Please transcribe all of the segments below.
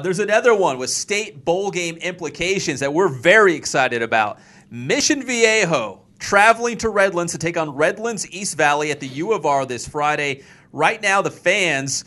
There's another one with state bowl game implications that we're very excited about. Mission Viejo traveling to Redlands to take on Redlands East Valley at the U of R this Friday. Right now, the fans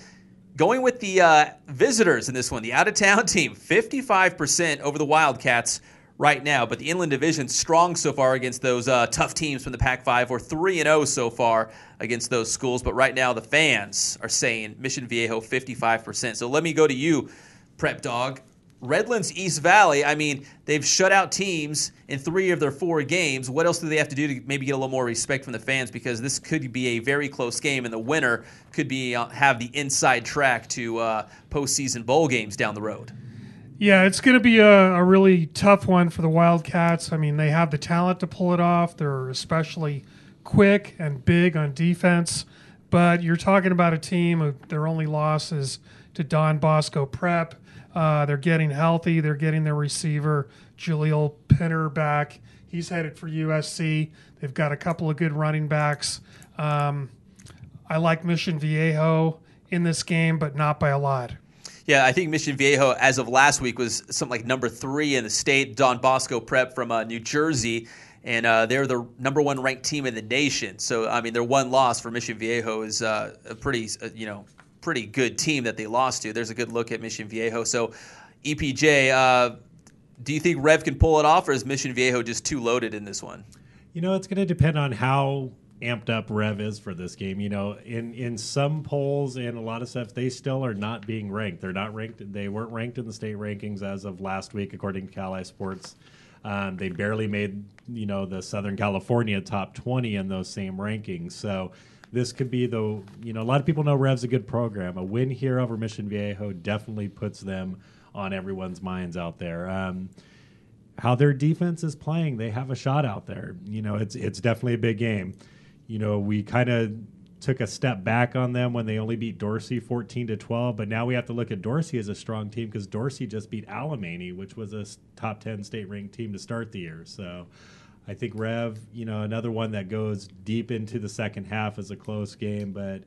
going with the visitors in this one, the out-of-town team, 55% over the Wildcats right now. But the Inland Division strong so far against those tough teams from the Pac-5. We're 3-0 so far against those schools. But right now, the fans are saying Mission Viejo 55%. So let me go to you, Prep Dog. Redlands East Valley, I mean, they've shut out teams in 3 of their 4 games. What else do they have to do to maybe get a little more respect from the fans? Because this could be a very close game, and the winner could be have the inside track to postseason bowl games down the road. Yeah, it's going to be a really tough one for the Wildcats. I mean, they have the talent to pull it off. They're especially quick and big on defense. But you're talking about a team who their only loss is to Don Bosco Prep. They're getting healthy. They're getting their receiver, Jaleel Pinner, back. He's headed for USC. They've got a couple of good running backs. I like Mission Viejo in this game, but not by a lot. Yeah, I think Mission Viejo, as of last week, was something like number 3 in the state. Don Bosco Prep from New Jersey, and they're the number 1 ranked team in the nation. So, I mean, their one loss for Mission Viejo is a pretty good team that they lost to. There's a good look at Mission Viejo. So, EPJ, do you think Rev can pull it off, or is Mission Viejo just too loaded in this one? It's going to depend on how amped up Rev is for this game. In some polls and a lot of stuff, they still are not being ranked. They're not ranked. They weren't ranked in the state rankings as of last week, according to Cali Sports. They barely made, the Southern California top 20 in those same rankings. So this could be a lot of people know Rev's a good program. A win here over Mission Viejo definitely puts them on everyone's minds out there. How their defense is playing, they have a shot out there. It's definitely a big game. We kind of took a step back on them when they only beat Dorsey 14-12, but now we have to look at Dorsey as a strong team because Dorsey just beat Alamany, which was a top 10 state-ranked team to start the year. So I think Rev, another one that goes deep into the second half is a close game, but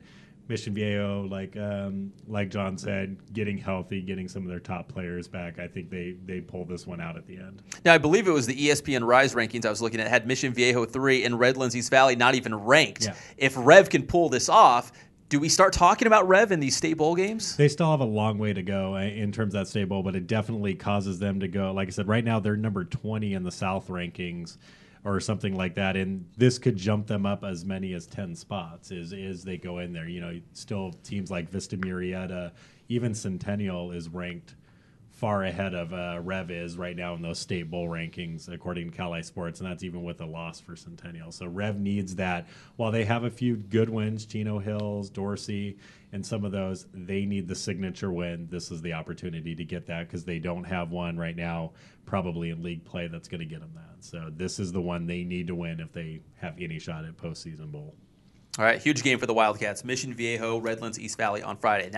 Mission Viejo, like John said, getting healthy, getting some of their top players back, I think they pull this one out at the end. Now, I believe it was the ESPN Rise rankings I was looking at had Mission Viejo 3 and Redlands East Valley not even ranked. Yeah. If Rev can pull this off, do we start talking about Rev in these state bowl games? They still have a long way to go in terms of that state bowl, but it definitely causes them to go. Like I said, right now they're number 20 in the South rankings, or something like that, and this could jump them up as many as 10 spots as they go in there. Still teams like Vista Murrieta, even Centennial is ranked far ahead of Rev is right now in those state bowl rankings, according to Cali Sports, and that's even with a loss for Centennial. So Rev needs that. While they have a few good wins, Chino Hills, Dorsey, and some of those, they need the signature win. This is the opportunity to get that because they don't have one right now, probably in league play, that's going to get them that. So this is the one they need to win if they have any shot at postseason bowl. All right, huge game for the Wildcats. Mission Viejo, Redlands East Valley on Friday. Now